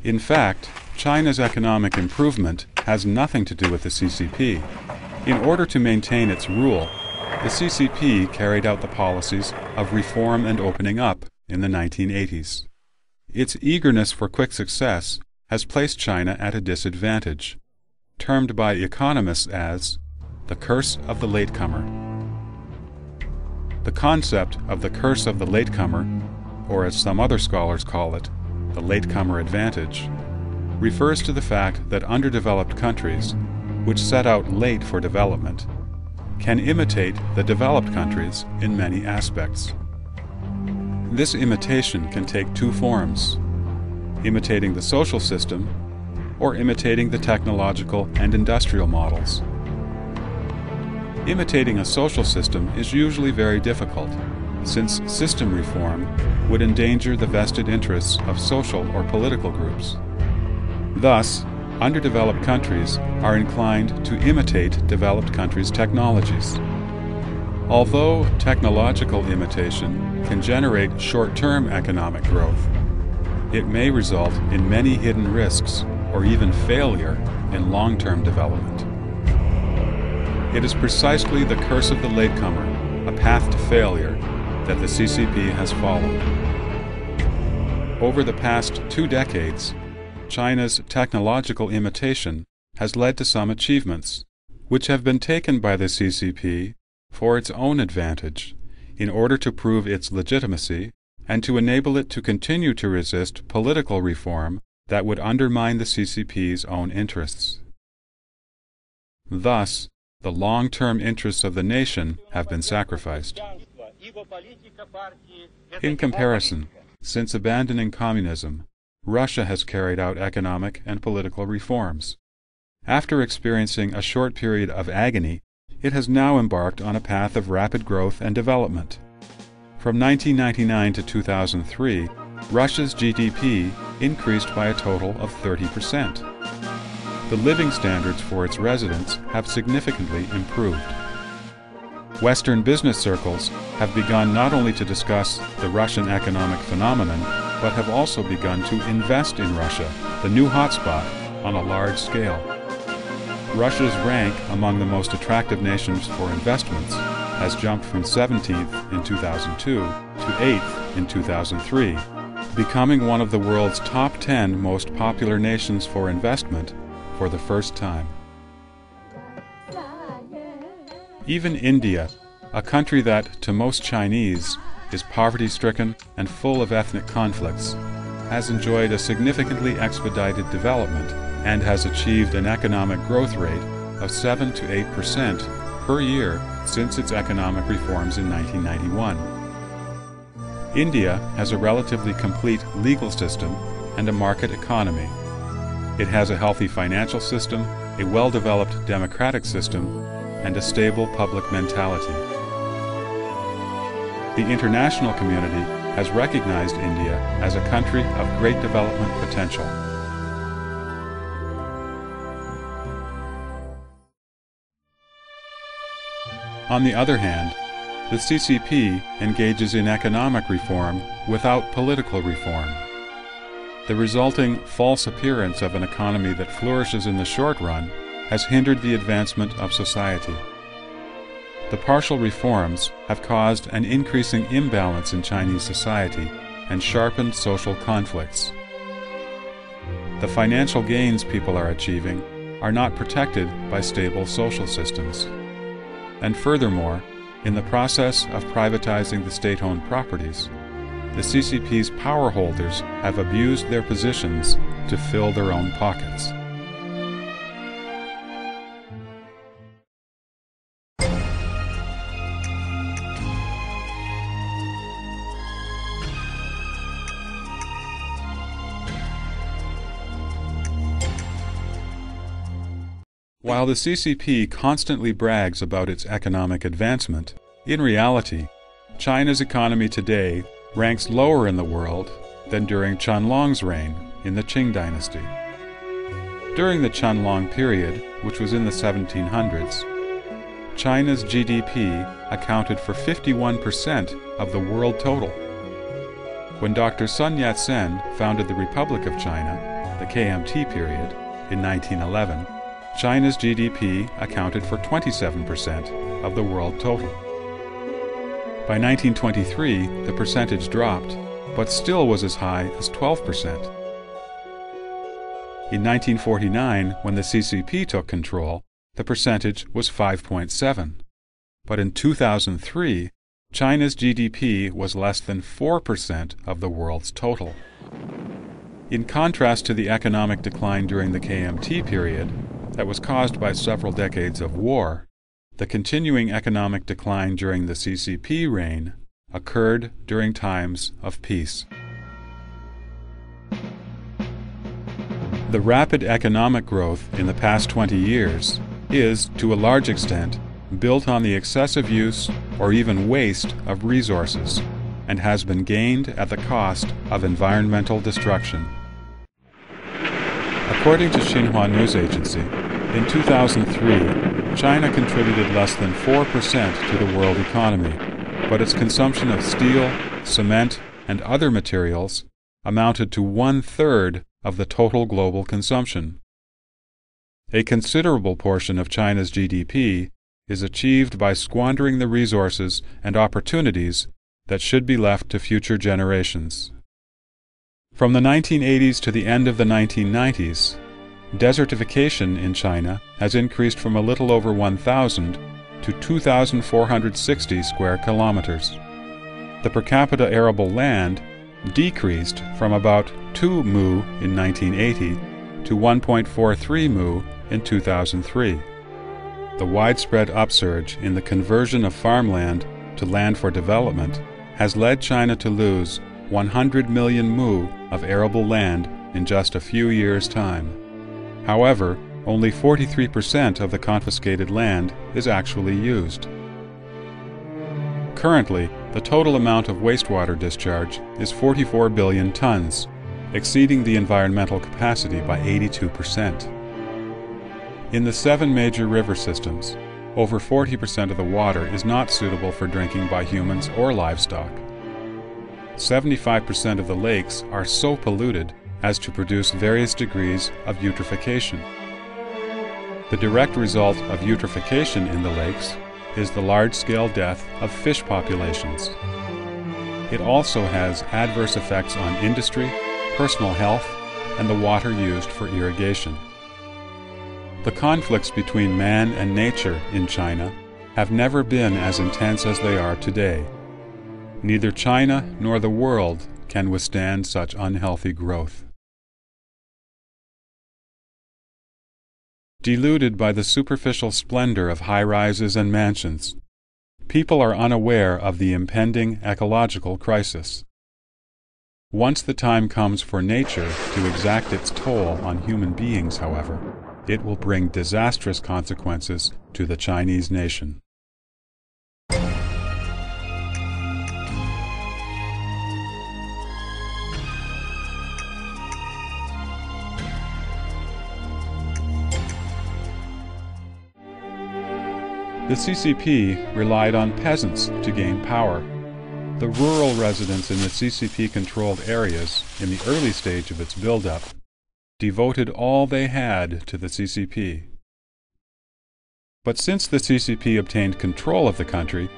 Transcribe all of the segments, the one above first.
In fact, China's economic improvement has nothing to do with the CCP. In order to maintain its rule, the CCP carried out the policies of reform and opening up in the 1980s. Its eagerness for quick success has placed China at a disadvantage, termed by economists as the curse of the latecomer. The concept of the curse of the latecomer, or as some other scholars call it, the latecomer advantage, refers to the fact that underdeveloped countries, which set out late for development, can imitate the developed countries in many aspects. This imitation can take two forms: imitating the social system or imitating the technological and industrial models. Imitating a social system is usually very difficult, since system reform would endanger the vested interests of social or political groups. Thus, underdeveloped countries are inclined to imitate developed countries' technologies. Although technological imitation can generate short-term economic growth, it may result in many hidden risks or even failure in long-term development. It is precisely the curse of the latecomer, a path to failure, that the CCP has followed. Over the past 2 decades, China's technological imitation has led to some achievements, which have been taken by the CCP for its own advantage, in order to prove its legitimacy and to enable it to continue to resist political reform that would undermine the CCP's own interests. Thus, the long-term interests of the nation have been sacrificed. In comparison, since abandoning communism, Russia has carried out economic and political reforms. After experiencing a short period of agony, it has now embarked on a path of rapid growth and development. From 1999 to 2003, Russia's GDP increased by a total of 30%. The living standards for its residents have significantly improved. Western business circles have begun not only to discuss the Russian economic phenomenon, but have also begun to invest in Russia, the new hotspot, on a large scale. Russia's rank among the most attractive nations for investments has jumped from 17th in 2002 to 8th in 2003, becoming one of the world's top 10 most popular nations for investment for the first time. Even India, a country that, to most Chinese, is poverty-stricken and full of ethnic conflicts, has enjoyed a significantly expedited development and has achieved an economic growth rate of 7 to 8% per year since its economic reforms in 1991. India has a relatively complete legal system and a market economy. It has a healthy financial system, a well-developed democratic system, and a stable public mentality. The international community has recognized India as a country of great development potential. On the other hand, the CCP engages in economic reform without political reform. The resulting false appearance of an economy that flourishes in the short run has hindered the advancement of society. The partial reforms have caused an increasing imbalance in Chinese society and sharpened social conflicts. The financial gains people are achieving are not protected by stable social systems. And furthermore, in the process of privatizing the state-owned properties, the CCP's power holders have abused their positions to fill their own pockets. While the CCP constantly brags about its economic advancement, in reality, China's economy today ranks lower in the world than during Qianlong's reign in the Qing dynasty. During the Qianlong period, which was in the 1700s, China's GDP accounted for 51% of the world total. When Dr. Sun Yat-sen founded the Republic of China, the KMT period, in 1911, China's GDP accounted for 27% of the world total. By 1923, the percentage dropped, but still was as high as 12%. In 1949, when the CCP took control, the percentage was 5.7%. But in 2003, China's GDP was less than 4% of the world's total. In contrast to the economic decline during the KMT period, that was caused by several decades of war, the continuing economic decline during the CCP reign occurred during times of peace. The rapid economic growth in the past 20 years is, to a large extent, built on the excessive use or even waste of resources, and has been gained at the cost of environmental destruction. According to Xinhua News Agency, in 2003, China contributed less than 4% to the world economy, but its consumption of steel, cement, and other materials amounted to 1/3 of the total global consumption. A considerable portion of China's GDP is achieved by squandering the resources and opportunities that should be left to future generations. From the 1980s to the end of the 1990s, desertification in China has increased from a little over 1,000 to 2,460 square kilometers. The per capita arable land decreased from about 2 mu in 1980 to 1.43 mu in 2003. The widespread upsurge in the conversion of farmland to land for development has led China to lose 100 million mu of arable land in just a few years' time. However, only 43% of the confiscated land is actually used. Currently, the total amount of wastewater discharge is 44 billion tons, exceeding the environmental capacity by 82%. In the 7 major river systems, over 40% of the water is not suitable for drinking by humans or livestock. 75% of the lakes are so polluted as to produce various degrees of eutrophication. The direct result of eutrophication in the lakes is the large-scale death of fish populations. It also has adverse effects on industry, personal health, and the water used for irrigation. The conflicts between man and nature in China have never been as intense as they are today. Neither China nor the world can withstand such unhealthy growth. Deluded by the superficial splendor of high-rises and mansions, people are unaware of the impending ecological crisis. Once the time comes for nature to exact its toll on human beings, however, it will bring disastrous consequences to the Chinese nation. The CCP relied on peasants to gain power. The rural residents in the CCP-controlled areas, in the early stage of its build-up, devoted all they had to the CCP. But since the CCP obtained control of the country,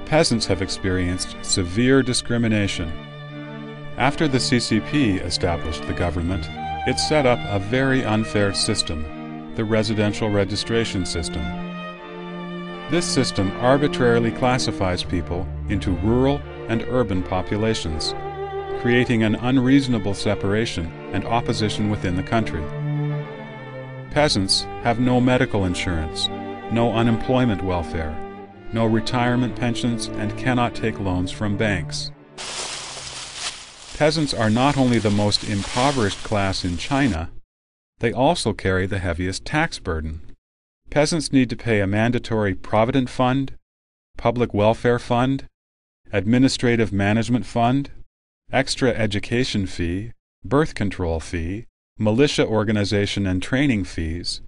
peasants have experienced severe discrimination. After the CCP established the government, it set up a very unfair system, the residential registration system. This system arbitrarily classifies people into rural and urban populations, creating an unreasonable separation and opposition within the country. Peasants have no medical insurance, no unemployment welfare, no retirement pensions, and cannot take loans from banks. Peasants are not only the most impoverished class in China, they also carry the heaviest tax burden. Peasants need to pay a mandatory provident fund, public welfare fund, administrative management fund, extra education fee, birth control fee, militia organization and training fees,